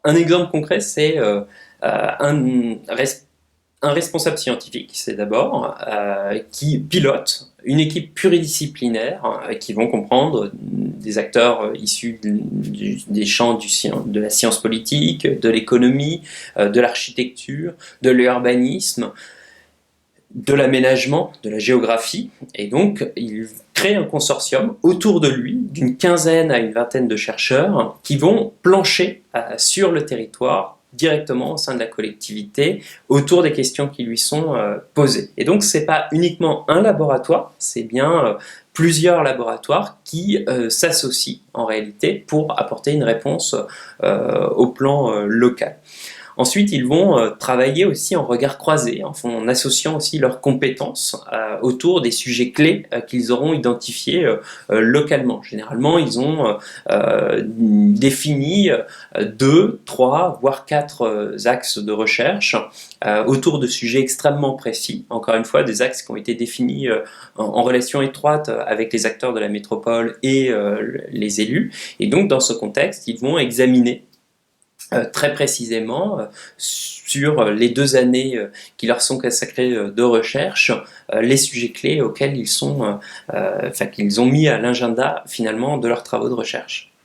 Un exemple concret, c'est un responsable scientifique, c'est d'abord, qui pilote une équipe pluridisciplinaire qui vont comprendre des acteurs issus des champs de la science politique, de l'économie, de l'architecture, de l'urbanisme, de l'aménagement, de la géographie, et donc il crée un consortium autour de lui d'une quinzaine à une vingtaine de chercheurs qui vont plancher sur le territoire directement au sein de la collectivité autour des questions qui lui sont posées. Et donc c'est pas uniquement un laboratoire, c'est bien plusieurs laboratoires qui s'associent en réalité pour apporter une réponse au plan local. Ensuite, ils vont travailler aussi en regard croisé, en associant aussi leurs compétences autour des sujets clés qu'ils auront identifiés localement. Généralement, ils ont défini 2, 3, voire 4 axes de recherche autour de sujets extrêmement précis. Encore une fois, des axes qui ont été définis en relation étroite avec les acteurs de la métropole et les élus. Et donc, dans ce contexte, ils vont examiner très précisément sur les 2 années qui leur sont consacrées de recherche, les sujets clés auxquels qu'ils ont mis à l'agenda finalement de leurs travaux de recherche.